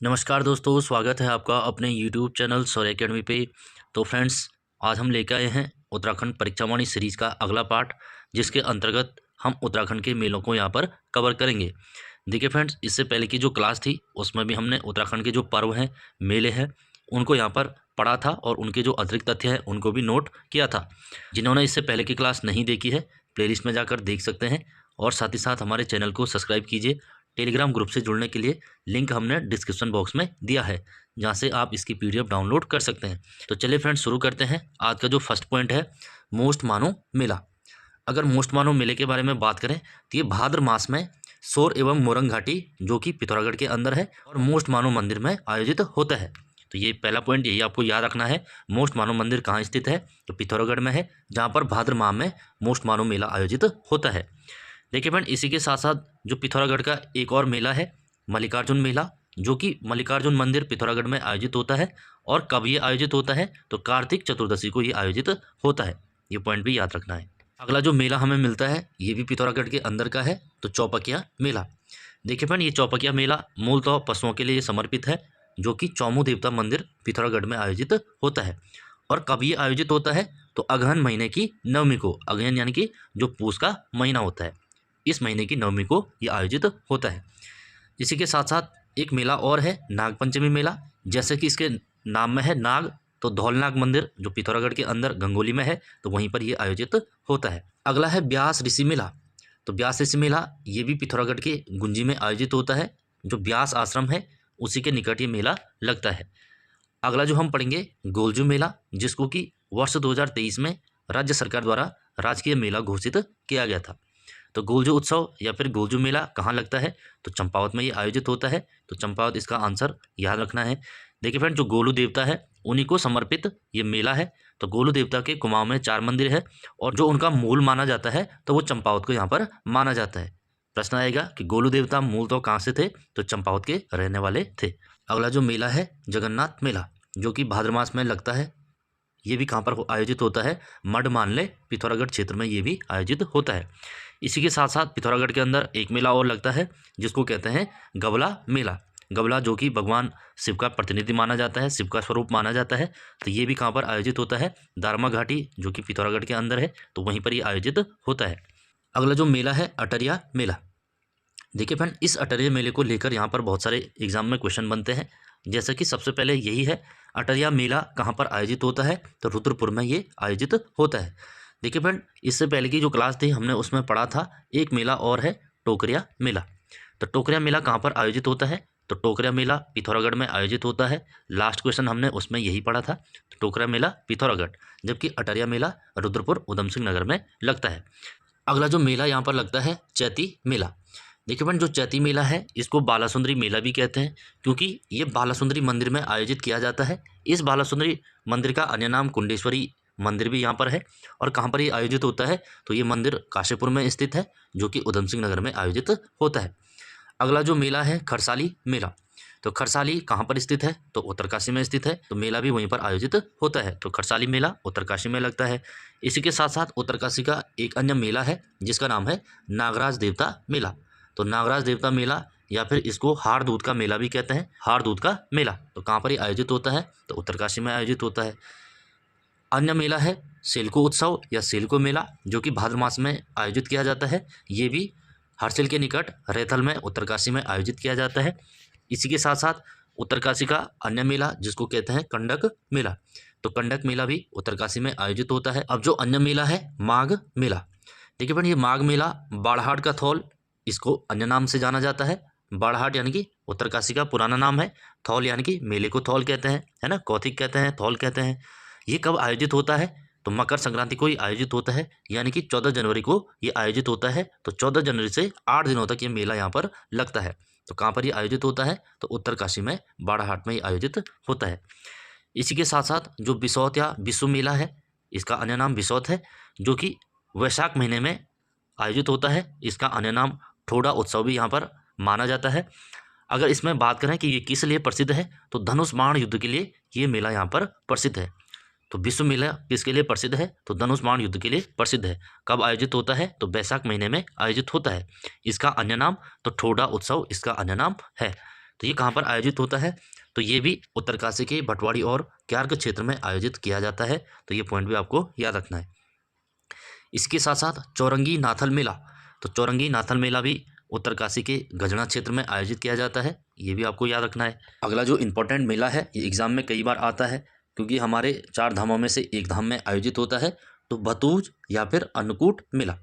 नमस्कार दोस्तों, स्वागत है आपका अपने YouTube चैनल सौर्य अकेडमी पे। तो फ्रेंड्स, आज हम लेकर आए हैं उत्तराखंड परीक्षावाणी सीरीज़ का अगला पार्ट, जिसके अंतर्गत हम उत्तराखंड के मेलों को यहाँ पर कवर करेंगे। देखिए फ्रेंड्स, इससे पहले की जो क्लास थी उसमें भी हमने उत्तराखंड के जो पर्व हैं, मेले हैं, उनको यहाँ पर पढ़ा था और उनके जो अतिरिक्त तथ्य हैं उनको भी नोट किया था। जिन्होंने इससे पहले की क्लास नहीं देखी है, प्लेलिस्ट में जाकर देख सकते हैं। और साथ ही साथ हमारे चैनल को सब्सक्राइब कीजिए। टेलीग्राम ग्रुप से जुड़ने के लिए लिंक हमने डिस्क्रिप्शन बॉक्स में दिया है, जहाँ से आप इसकी PDF डाउनलोड कर सकते हैं। तो चलिए फ्रेंड्स, शुरू करते हैं। आज का जो फर्स्ट पॉइंट है, मोस्ट मानो मेला। अगर मोस्ट मानो मेले के बारे में बात करें तो ये भाद्र मास में सोर एवं मोरंग घाटी, जो कि पिथौरागढ़ के अंदर है, और मोस्ट मानो मंदिर में आयोजित होता है। तो ये पहला पॉइंट यही आपको याद रखना है। मोस्ट मानो मंदिर कहाँ स्थित है? तो पिथौरागढ़ में है, जहाँ पर भाद्र माह में मोस्ट मानो मेला आयोजित होता है। देखिए फ्रेंड, इसी के साथ साथ जो पिथौरागढ़ का एक और मेला है, मल्लिकार्जुन मेला, जो कि मल्लिकार्जुन मंदिर पिथौरागढ़ में आयोजित होता है। और कब ये आयोजित होता है? तो कार्तिक चतुर्दशी को ये आयोजित होता है। ये पॉइंट भी याद रखना है। अगला जो मेला हमें मिलता है, ये भी पिथौरागढ़ के अंदर का है, तो चौपकिया मेला। देखिए फ्रेंड, ये चौपकिया मेला मूलतः पशुओं के लिए समर्पित है, जो कि चौमू देवता मंदिर पिथौरागढ़ में आयोजित होता है। और कब ये आयोजित होता है? तो अगहन महीने की नवमी को। अगहन यानी कि जो पूस का महीना होता है, इस महीने की नवमी को ये आयोजित होता है। इसी के साथ साथ एक मेला और है, नागपंचमी मेला। जैसे कि इसके नाम में है नाग, तो धौलनाग मंदिर जो पिथौरागढ़ के अंदर गंगोली में है, तो वहीं पर ये आयोजित होता है। अगला है ब्यास ऋषि मेला। तो ब्यास ऋषि मेला ये भी पिथौरागढ़ के गुंजी में आयोजित होता है। जो ब्यास आश्रम है उसी के निकट ये मेला लगता है। अगला जो हम पढ़ेंगे, गोलजू मेला, जिसको कि वर्ष 2023 में राज्य सरकार द्वारा राजकीय मेला घोषित किया गया था। तो गोलजू उत्सव या फिर गोलजू मेला कहाँ लगता है? तो चंपावत में ये आयोजित होता है। तो चंपावत इसका आंसर याद रखना है। देखिए फ्रेंड, जो गोलू देवता है उन्हीं को समर्पित ये मेला है। तो गोलू देवता के कुमाऊं में 4 मंदिर है, और जो उनका मूल माना जाता है तो वो चंपावत को यहाँ पर माना जाता है। प्रश्न आएगा कि गोलू देवता मूल तो कहाँ से थे? तो चंपावत के रहने वाले थे। अगला जो मेला है, जगन्नाथ मेला, जो कि भाद्र मास में लगता है। ये भी कहाँ पर आयोजित होता है? मड मानले पिथौरागढ़ क्षेत्र में ये भी आयोजित होता है। इसी के साथ साथ पिथौरागढ़ के अंदर एक मेला और लगता है, जिसको कहते हैं गबला मेला। गबला, जो कि भगवान शिव का प्रतिनिधि माना जाता है, शिव का स्वरूप माना जाता है। तो ये भी कहाँ पर आयोजित होता है? दारमा घाटी, जो कि पिथौरागढ़ के अंदर है, तो वहीं पर ये आयोजित होता है। अगला जो मेला है, अटरिया मेला। देखिए फ्रेंड, इस अटरिया मेले को लेकर यहाँ पर बहुत सारे एग्जाम में क्वेश्चन बनते हैं। जैसे कि सबसे पहले यही है, अटरिया मेला कहाँ पर आयोजित होता है? तो रुद्रपुर में ये आयोजित होता है। देखिए फ्रेंड, इससे पहले की जो क्लास थी हमने उसमें पढ़ा था एक मेला और है, टोकरिया मेला। तो टोकरिया मेला कहाँ पर आयोजित होता है? तो टोकरिया मेला पिथौरागढ़ में आयोजित होता है। लास्ट क्वेश्चन हमने उसमें यही पढ़ा था। तो टोकरिया मेला पिथौरागढ़, जबकि अटरिया मेला रुद्रपुर उधम सिंह नगर में लगता है। अगला जो मेला यहाँ पर लगता है, चैती मेला। देखिए फ्रेंड, जो चैती मेला है इसको बालासुंदरी मेला भी कहते हैं, क्योंकि ये बालासुंदरी मंदिर में आयोजित किया जाता है। इस बालासुंदरी मंदिर का अन्य नाम कुंडेश्वरी मंदिर भी यहाँ पर है। और कहाँ पर ये आयोजित होता है? तो ये मंदिर काशीपुर में स्थित है, जो कि उधम सिंह नगर में आयोजित होता है। अगला जो मेला है, खरसाली मेला। तो खरसाली कहाँ पर स्थित है? तो उत्तरकाशी में स्थित है, तो मेला भी वहीं पर आयोजित होता है। तो खरसाली मेला उत्तरकाशी में लगता है। इसी के साथ साथ उत्तरकाशी का एक अन्य मेला है, जिसका नाम है नागराज देवता मेला। तो नागराज देवता मेला, या फिर इसको हार दूध का मेला भी कहते हैं, हार दूध का मेला, तो कहाँ पर ये आयोजित होता है? तो उत्तरकाशी में आयोजित होता है। अन्य मेला है सेल्को उत्सव या सेल्को मेला, जो कि भाद्र मास में आयोजित किया जाता है। ये भी हरसिल के निकट रैथल में उत्तरकाशी में आयोजित किया जाता है। इसी के साथ साथ उत्तरकाशी का अन्य मेला, जिसको कहते हैं कंडक मेला, तो कंडक मेला भी उत्तरकाशी में आयोजित होता है। अब जो अन्य मेला है, माघ मेला। देखिए फ्रेंड, ये माघ मेला बाड़हाट का थौल, इसको अन्य नाम से जाना जाता है। बाड़हाट यानी कि उत्तरकाशी का पुराना नाम है। थौल यानी कि मेले को थौल कहते हैं, है ना, कौथिक कहते हैं, थौल कहते हैं। ये कब आयोजित होता है? तो मकर संक्रांति को ही आयोजित होता है, यानी कि 14 जनवरी को ये आयोजित होता है। तो 14 जनवरी से 8 दिनों तक ये मेला यहाँ पर लगता है। तो कहाँ पर ये आयोजित होता है? तो उत्तरकाशी में बाड़ाहाट में ये आयोजित होता है। इसी के साथ साथ जो बिसौत या बिसु मेला है, इसका अन्य नाम बिसौत है, जो कि वैशाख महीने में आयोजित होता है। इसका अन्य नाम ठोडा उत्सव भी यहाँ पर माना जाता है। अगर इसमें बात करें कि ये किस लिए प्रसिद्ध है, तो धनुष बाण युद्ध के लिए ये मेला यहाँ पर प्रसिद्ध है। तो विश्व मेला किसके लिए प्रसिद्ध है? तो धनुष बाण युद्ध के लिए प्रसिद्ध है। कब आयोजित होता है? तो वैशाख महीने में आयोजित होता है। इसका अन्य नाम तो ठोडा उत्सव इसका अन्य नाम है। तो ये कहाँ पर आयोजित होता है? तो ये भी उत्तरकाशी के भटवाड़ी और क्यार्क क्षेत्र में आयोजित किया जाता है। तो ये पॉइंट भी आपको याद रखना है। इसके साथ साथ चौरंगी नाथल मेला, तो चौरंगी नाथल मेला भी उत्तरकाशी के गजना क्षेत्र में आयोजित किया जाता है। ये भी आपको याद रखना है। अगला जो इम्पोर्टेंट मेला है, ये एग्जाम में कई बार आता है क्योंकि हमारे 4 धामों में से एक धाम में आयोजित होता है। तो भतूज या फिर अन्नकूट मेला,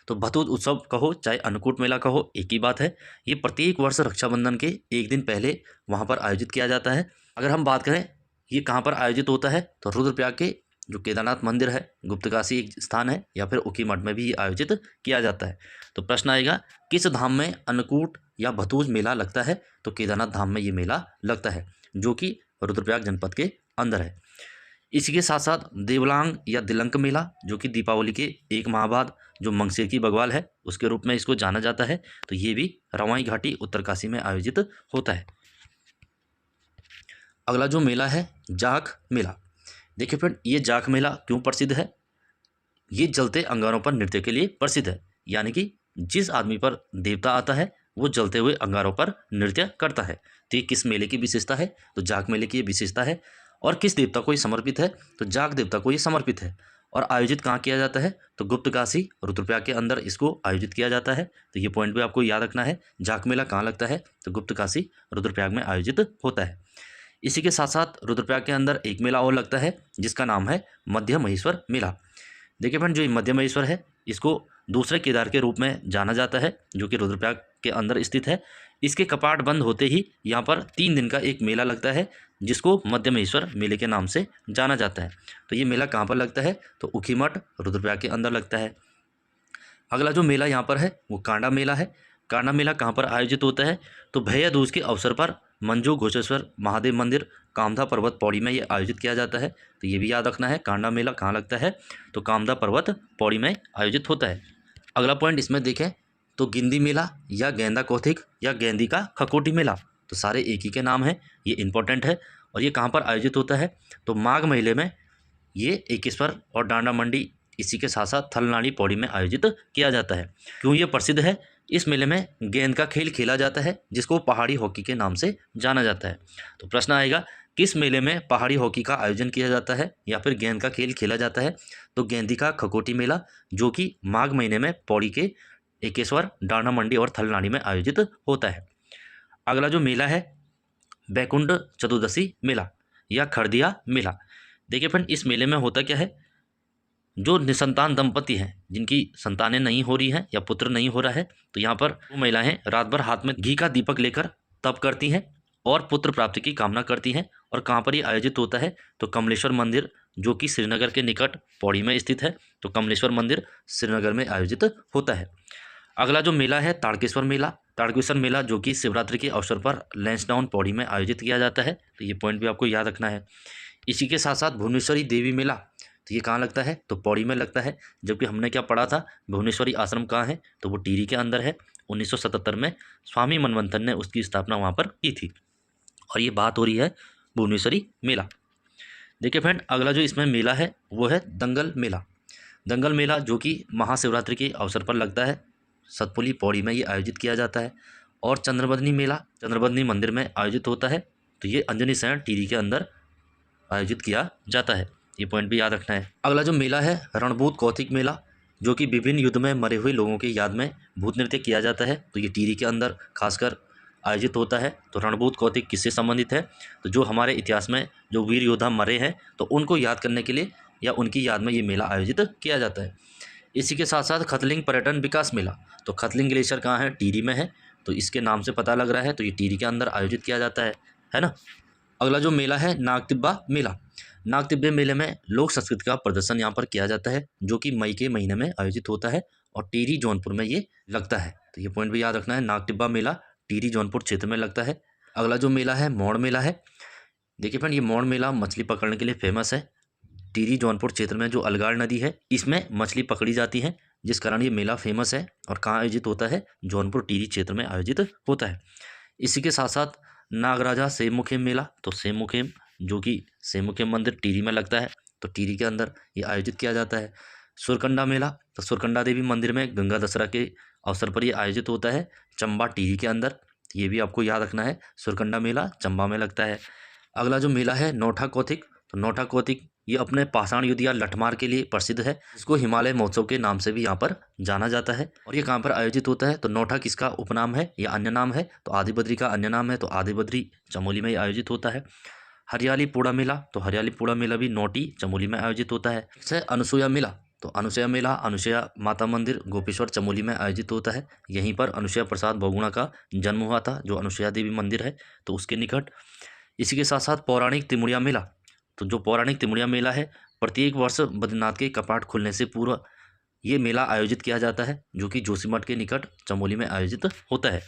तो भतूज उत्सव कहो चाहे अन्नकूट मेला कहो, एक ही बात है। ये प्रत्येक वर्ष रक्षाबंधन के एक दिन पहले वहाँ पर आयोजित किया जाता है। अगर हम बात करें ये कहाँ पर आयोजित होता है, तो रुद्रप्रयाग के जो केदारनाथ मंदिर है, गुप्तकाशी एक स्थान है, या फिर ऊखीमठ में भी ये आयोजित किया जाता है। तो प्रश्न आएगा किस धाम में अन्नकूट या भतूज मेला लगता है? तो केदारनाथ धाम में ये मेला लगता है, जो कि रुद्रप्रयाग जनपद के अंदर है। इसी के साथ साथ देवलांग या दिलंक मेला, जो कि दीपावली के एक माह बाद जो मंगसेर की बग्वाल है उसके रूप में इसको जाना जाता है। तो ये भी रवाई घाटी उत्तरकाशी में आयोजित होता है। अगला जो मेला है जाख मेला। देखिए फ्रेंड, ये जाख मेला क्यों प्रसिद्ध है? ये जलते अंगारों पर नृत्य के लिए प्रसिद्ध है, यानी कि जिस आदमी पर देवता आता है वो जलते हुए अंगारों पर नृत्य करता है। तो ये किस मेले की विशेषता है? तो जाख मेले की ये विशेषता है। और किस देवता को ये समर्पित है? तो जाग देवता को ये समर्पित है। और आयोजित कहाँ किया जाता है? तो गुप्तकाशी रुद्रप्रयाग के अंदर इसको आयोजित किया जाता है। तो ये पॉइंट भी आपको याद रखना है। जाख मेला कहाँ लगता है? तो गुप्तकाशी रुद्रप्रयाग में आयोजित होता है। इसी के साथ साथ रुद्रप्रयाग के अंदर एक मेला और लगता है जिसका नाम है मध्य महेश्वर मेला। देखिए फ्रेंड, जो ये मध्य महेश्वर है इसको दूसरे केदार के रूप में जाना जाता है, जो कि रुद्रप्रयाग के अंदर स्थित है। इसके कपाट बंद होते ही यहाँ पर 3 दिन का एक मेला लगता है जिसको मध्य महेश्वर मेले के नाम से जाना जाता है। तो ये मेला कहाँ पर लगता है? तो ऊखीमठ रुद्रप्रयाग के अंदर लगता है। अगला जो मेला यहाँ पर है वो कांडा मेला है। कांडा मेला कहाँ पर आयोजित होता है? तो भैया दूज के अवसर पर मंजू घोषेश्वर महादेव मंदिर कामधा पर्वत पौड़ी में ये आयोजित किया जाता है। तो ये भी याद रखना है, कांडा मेला कहाँ लगता है? तो कामधा पर्वत पौड़ी में आयोजित होता है। अगला पॉइंट इसमें देखें तो गिंदी मेला या गेंदा कौथिक या गेंदी का खकोटी मेला, तो सारे एक ही के नाम हैं, ये इंपॉर्टेंट है। और ये कहाँ पर आयोजित होता है? तो माघ महीने में ये एकेश्वर और डांडा मंडी इसी के साथ साथ थलनाड़ी पौड़ी में आयोजित किया जाता है। क्यों ये प्रसिद्ध है? इस मेले में गेंद का खेल खेला जाता है जिसको पहाड़ी हॉकी के नाम से जाना जाता है। तो प्रश्न आएगा किस मेले में पहाड़ी हॉकी का आयोजन किया जाता है या फिर गेंद का खेल खेला जाता है? तो गेंदी का खकोटी मेला, जो कि माघ महीने में पौड़ी के एकेश्वर, डांडा मंडी और थलनाड़ी में आयोजित होता है। अगला जो मेला है बैकुंठ चतुर्दशी मेला या खरदिया मेला। देखिए फ्रेंड, इस मेले में होता क्या है, जो निसंतान दंपति हैं जिनकी संतानें नहीं हो रही हैं या पुत्र नहीं हो रहा है, तो यहाँ पर वो महिलाएं रात भर हाथ में घी का दीपक लेकर तप करती हैं और पुत्र प्राप्ति की कामना करती हैं। और कहाँ पर ये आयोजित होता है? तो कमलेश्वर मंदिर, जो कि श्रीनगर के निकट पौड़ी में स्थित है। तो कमलेश्वर मंदिर श्रीनगर में आयोजित होता है। अगला जो मेला है ताड़केश्वर मेला। ताड़केश्वर मेला जो कि शिवरात्रि के अवसर पर लैंसडाउन पौड़ी में आयोजित किया जाता है। तो ये पॉइंट भी आपको याद रखना है। इसी के साथ साथ भुवनेश्वरी देवी मेला, तो ये कहाँ लगता है? तो पौड़ी में लगता है। जबकि हमने क्या पढ़ा था, भुवनेश्वरी आश्रम कहाँ है? तो वो टिहरी के अंदर है। 1977 में स्वामी मनवंथन ने उसकी स्थापना वहाँ पर की थी। और ये बात हो रही है भुवनेश्वरी मेला। देखिए फ्रेंड, अगला जो इसमें मेला है वो है दंगल मेला। दंगल मेला जो कि महाशिवरात्रि के अवसर पर लगता है, सतपुली पौड़ी में ये आयोजित किया जाता है। और चंद्रबदनी मेला चंद्रबदनी मंदिर में आयोजित होता है। तो ये अंजनी शहर टिहरी के अंदर आयोजित किया जाता है। ये पॉइंट भी याद रखना है। अगला जो मेला है रणभूत कौथिक मेला, जो कि विभिन्न युद्ध में मरे हुए लोगों की याद में भूत नृत्य किया जाता है। तो ये टिहरी के अंदर खासकर आयोजित होता है। तो रणभूत कौथिक किससे संबंधित है? तो जो हमारे इतिहास में जो वीर योद्धा मरे हैं तो उनको याद करने के लिए या उनकी याद में ये मेला आयोजित किया जाता है। इसी के साथ साथ खतलिंग पर्यटन विकास मेला, तो खतलिंग ग्लेशियर कहाँ है? टिहरी में है। तो इसके नाम से पता लग रहा है, तो ये टिहरी के अंदर आयोजित किया जाता है ना। अगला जो मेला है नागतिब्बा मेला। नागतिब्बे मेले में लोक संस्कृति का प्रदर्शन यहाँ पर किया जाता है, जो कि मई के महीने में आयोजित होता है और टिहरी जौनपुर में ये लगता है। तो ये पॉइंट भी याद रखना है, नागतिब्बा मेला टिहरी जौनपुर क्षेत्र में लगता है। अगला जो मेला है मोड़ मेला है। देखिए फ्रेंड, ये मोड़ मेला मछली पकड़ने के लिए फेमस है। टिहरी जौनपुर क्षेत्र में जो अलगाड़ नदी है इसमें मछली पकड़ी जाती है, जिस कारण ये मेला फेमस है। और कहाँ आयोजित होता है? जौनपुर टिहरी क्षेत्र में आयोजित होता है। इसी के साथ साथ नागराजा सेमुखेम मेला, तो सेमुखेम जो कि सेमुखेम मंदिर टिहरी में लगता है। तो टिहरी के अंदर ये आयोजित किया जाता है। सुरकंडा मेला, तो सुरकंडा देवी मंदिर में गंगा दशहरा के अवसर पर ये आयोजित होता है, चंबा टिहरी के अंदर। तो ये भी आपको याद रखना है। सुरकंडा मेला चंबा में लगता है। अगला जो मेला है नौठा कौतिक, तो नौठा कौतिक ये अपने पाषाण युद्ध या लठमार के लिए प्रसिद्ध है। इसको हिमालय महोत्सव के नाम से भी यहाँ पर जाना जाता है। और ये कहाँ पर आयोजित होता है, तो नौठा किसका उपनाम है या अन्य नाम है, तो आदि बद्री का अन्य नाम है, तो आदि बद्री चमोली में आयोजित होता है। हरियाली पूड़ा मेला, तो हरियाली पूड़ा मेला भी नौटी चमोली में आयोजित होता है। नेक्स्ट है अनुसूया मेला, तो अनुसूया मेला अनुसूया माता मंदिर गोपेश्वर चमोली में आयोजित होता है। यहीं पर अनुसूया प्रसाद बहुगुणा का जन्म हुआ था, जो अनुसूया देवी मंदिर है तो उसके निकट। इसी के साथ साथ पौराणिक तिमुड़िया मेला, तो जो पौराणिक तिमुड़िया मेला है प्रत्येक वर्ष बद्रीनाथ के कपाट खुलने से पूर्व ये मेला आयोजित किया जाता है, जो कि जोशीमठ के निकट चमोली में आयोजित होता है।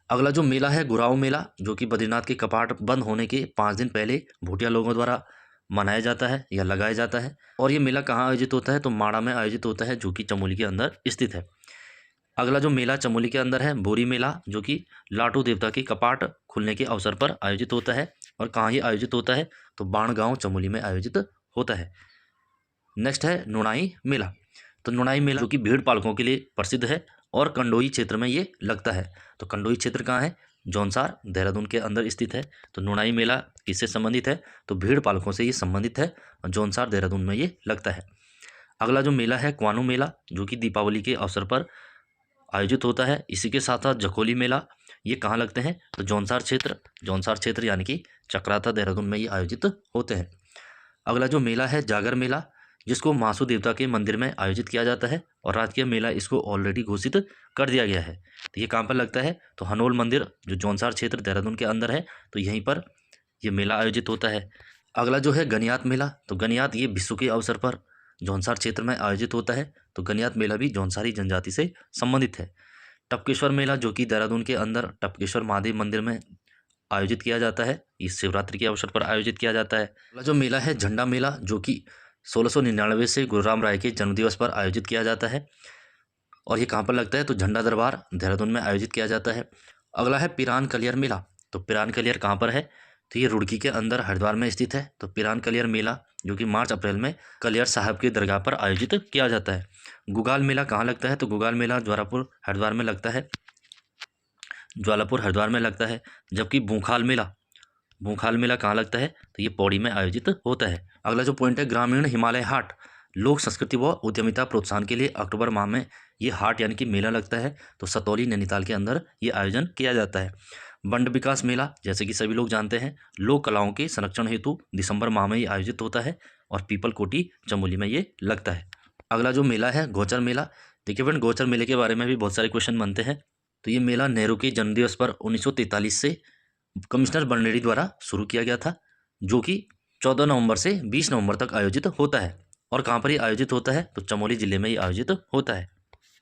अगला जो मेला है गुराऊ मेला, जो कि बद्रीनाथ के कपाट बंद होने के 5 दिन पहले भूटिया लोगों द्वारा मनाया जाता है या लगाया जाता है। और ये मेला कहाँ आयोजित होता है, तो माड़ा में आयोजित होता है, जो कि चमोली के अंदर स्थित है। अगला जो मेला चमोली के अंदर है बोरी मेला, जो कि लाटू देवता के कपाट खुलने के अवसर पर आयोजित होता है। और कहाँ ये आयोजित होता है, तो बाणगांव चमोली में आयोजित होता है। नेक्स्ट है नुणाई मेला, तो नुणाई मेला जो कि भेड़ पालकों के लिए प्रसिद्ध है और कंडोई क्षेत्र में ये लगता है। तो कंडोई क्षेत्र कहाँ है, जौनसार देहरादून के अंदर स्थित है। तो नुणाई मेला किससे संबंधित है, तो भेड़ पालकों से ये संबंधित है और जौनसार देहरादून में ये लगता है। अगला जो मेला है कुआनो मेला, जो कि दीपावली के अवसर पर आयोजित होता है। इसी के साथ साथ जखोली मेला, ये कहाँ लगते हैं, तो जौनसार क्षेत्र यानी कि चक्राता देहरादून में ये आयोजित होते हैं। अगला जो मेला है जागर मेला, जिसको मासू देवता के मंदिर में आयोजित किया जाता है और राजकीय मेला इसको ऑलरेडी घोषित कर दिया गया है। तो ये कहाँ पर लगता है, तो हनोल मंदिर जो जौनसार क्षेत्र देहरादून के अंदर है, तो यहीं पर ये मेला आयोजित होता है। अगला जो है गनियात मेला, तो गनियात ये विश्व के अवसर पर जौनसार क्षेत्र में आयोजित होता है। तो गनियात मेला भी जौनसारी जनजाति से संबंधित है। टपकेश्वर मेला, जो कि देहरादून के अंदर टपकेश्वर महादेव मंदिर में आयोजित किया जाता है, इस शिवरात्रि के अवसर पर आयोजित किया जाता है। अगला जो मेला है झंडा मेला, जो कि 1699 से गुरु राम राय के जन्मदिवस पर आयोजित किया जाता है। और ये कहाँ पर लगता है, तो झंडा दरबार देहरादून में आयोजित किया जाता है। अगला है पिरान कलियर मेला, तो पिरान कलियर कहाँ पर है, तो ये रुड़की के अंदर हरिद्वार में स्थित है। तो पिरान कलियर मेला जो कि मार्च अप्रैल में कलियर साहब की दरगाह पर आयोजित किया जाता है। गुगाल मेला कहाँ लगता है, तो गुगाल मेला ज्वालापुर हरिद्वार में लगता है, ज्वालापुर हरिद्वार में लगता है। जबकि भूखाल मेला कहाँ लगता है, तो ये पौड़ी में आयोजित होता है। अगला जो पॉइंट है ग्रामीण हिमालय हाट, लोक संस्कृति व उद्यमिता प्रोत्साहन के लिए अक्टूबर माह में ये हाट यानी कि मेला लगता है। तो सतौली नैनीताल के अंदर ये आयोजन किया जाता है। बंड विकास मेला, जैसे कि सभी लोग जानते हैं, लोक कलाओं के संरक्षण हेतु दिसंबर माह में ये आयोजित होता है और पीपल कोटी चमोली में ये लगता है। अगला जो मेला है गोचर मेला, देखिए फ्रेंड गोचर मेले के बारे में भी बहुत सारे क्वेश्चन बनते हैं। तो ये मेला नेहरू के जन्मदिवस पर 1943 से कमिश्नर बर्नेडी द्वारा शुरू किया गया था, जो कि 14 नवंबर से 20 नवंबर तक आयोजित होता है। और कहाँ पर ये आयोजित होता है, तो चमोली जिले में ये आयोजित होता है।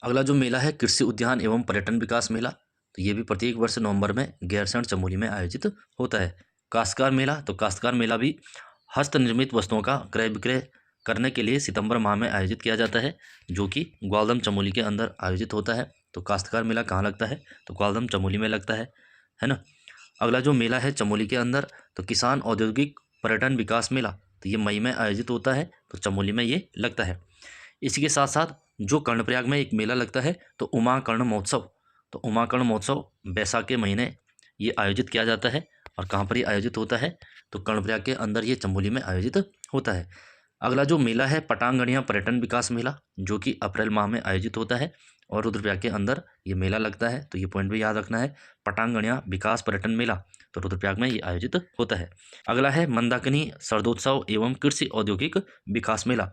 अगला जो मेला है कृषि उद्यान एवं पर्यटन विकास मेला, तो ये भी प्रत्येक वर्ष नवंबर में गैरसैंण चमोली में आयोजित होता है। काश्तकार मेला, तो काश्तकार मेला भी हस्त निर्मित वस्तुओं का क्रय विक्रय करने के लिए सितंबर माह में आयोजित किया जाता है, जो कि ग्वालदम चमोली के अंदर आयोजित होता है। तो काश्तकार मेला कहाँ लगता है, तो ग्वालदम चमोली में लगता है ना। अगला जो मेला है चमोली के अंदर, तो किसान औद्योगिक पर्यटन विकास मेला, तो ये मई में आयोजित होता है, तो चमोली में ये लगता है। इसी के साथ साथ जो कर्णप्रयाग में एक मेला लगता है, तो उमा कर्ण महोत्सव, तो उमा कर्ण महोत्सव बैसाख के महीने ये आयोजित किया जाता है। और कहाँ पर ये आयोजित होता है, तो कर्णप्रयाग के अंदर ये चमोली में आयोजित होता है। अगला जो मेला है पटांगणिया पर्यटन विकास मेला, जो कि अप्रैल माह में आयोजित होता है और रुद्रप्रयाग के अंदर ये मेला लगता है। तो ये पॉइंट भी याद रखना है, पटांगणिया विकास पर्यटन मेला, तो रुद्रप्रयाग में ये आयोजित होता है। अगला है मंदाकिनी शरदोत्सव एवं कृषि औद्योगिक विकास मेला,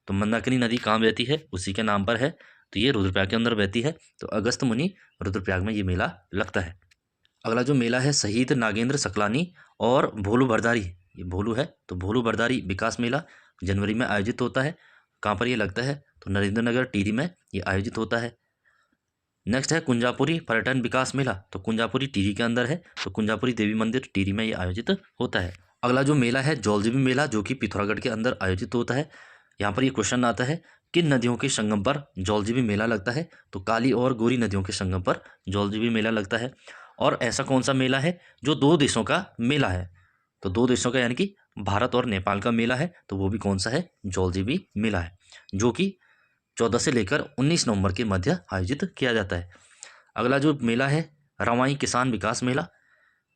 तो मंदाकिनी नदी कहाँ बहती है, उसी के नाम पर है, तो ये रुद्रप्रयाग के अंदर बहती है। तो अगस्त मुनि रुद्रप्रयाग में ये मेला लगता है। अगला जो मेला है शहीद नागेंद्र सकलानी और भोलू भरदारी, ये भोलू है तो भोलू भरदारी विकास मेला जनवरी में आयोजित होता है। कहाँ पर ये लगता है, तो नरेंद्र नगर टिहरी में ये आयोजित होता है। नेक्स्ट है कुंजापुरी पर्यटन विकास मेला, तो कुंजापुरी टिहरी के अंदर है, तो कुंजापुरी देवी मंदिर टिहरी में ये आयोजित होता है। अगला जो मेला है जौलजीबी मेला, जो कि पिथौरागढ़ के अंदर आयोजित होता है। यहाँ पर ये क्वेश्चन आता है किन नदियों के संगम पर जौलजीबी मेला लगता है, तो काली और गोरी नदियों के संगम पर जौलजीबी मेला लगता है। और ऐसा कौन सा मेला है जो 2 देशों का मेला है, तो 2 देशों का यानी कि भारत और नेपाल का मेला है, तो वो भी कौन सा है, जौलजीबी मेला है, जो कि 14 से लेकर 19 नवंबर के मध्य आयोजित किया जाता है। अगला जो मेला है रवाई किसान विकास मेला,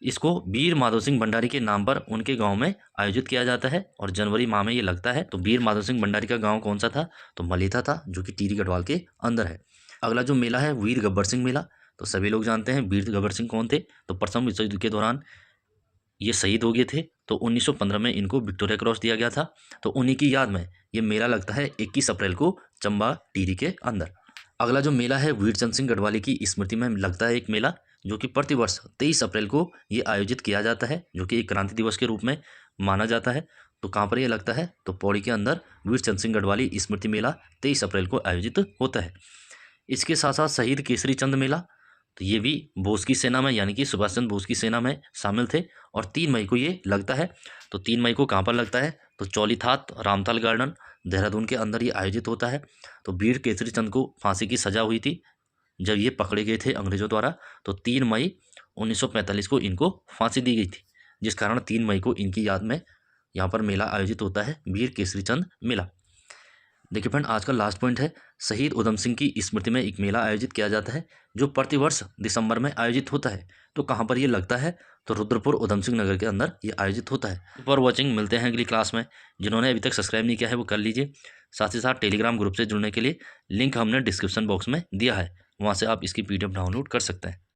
इसको वीर माधव सिंह भंडारी के नाम पर उनके गांव में आयोजित किया जाता है और जनवरी माह में ये लगता है। तो वीर माधव सिंह भंडारी का गांव कौन सा था? तो मलीथा था, जो कि टिहरी गढ़वाल के अंदर है। अगला जो मेला है वीर गब्बर सिंह मेला। तो सभी लोग जानते हैं वीर गब्बर सिंह कौन थे। तो प्रथम विश्व युद्ध के दौरान ये शहीद हो गए थे। तो 1915 में इनको विक्टोरिया क्रॉस दिया गया था। तो उन्हीं की याद में ये मेला लगता है 21 अप्रैल को चंबा टिहरी के अंदर। अगला जो मेला है वीरचंद सिंह गढ़वाली की स्मृति में लगता है एक मेला, जो कि प्रतिवर्ष 23 अप्रैल को ये आयोजित किया जाता है, जो कि एक क्रांति दिवस के रूप में माना जाता है। तो कहाँ पर ये लगता है? तो पौड़ी के अंदर वीरचंद सिंह गढ़वाली स्मृति मेला 23 अप्रैल को आयोजित होता है। इसके साथ साथ शहीद केसरी चंद मेला, तो ये भी बोस की सेना में यानी कि सुभाष चंद्र बोस की सेना में शामिल थे और 3 मई को ये लगता है। तो 3 मई को कहाँ पर लगता है? तो चौलीथात रामताल गार्डन देहरादून के अंदर ये आयोजित होता है। तो वीर केसरी चंद को फांसी की सजा हुई थी जब ये पकड़े गए थे अंग्रेजों द्वारा। तो 3 मई 1945 को इनको फांसी दी गई थी, जिस कारण 3 मई को इनकी याद में यहाँ पर मेला आयोजित होता है, वीर केसरी चंद मेला। देखिए फ्रेंड, आज का लास्ट पॉइंट है शहीद उधम सिंह की स्मृति में एक मेला आयोजित किया जाता है, जो प्रतिवर्ष दिसंबर में आयोजित होता है। तो कहाँ पर ये लगता है? तो रुद्रपुर उधम सिंह नगर के अंदर ये आयोजित होता है। फॉर वॉचिंग, मिलते हैं अगली क्लास में। जिन्होंने अभी तक सब्सक्राइब नहीं किया है वो कर लीजिए। साथ ही साथ टेलीग्राम ग्रुप से जुड़ने के लिए लिंक हमने डिस्क्रिप्शन बॉक्स में दिया है, वहाँ से आप इसकी PDF डाउनलोड कर सकते हैं।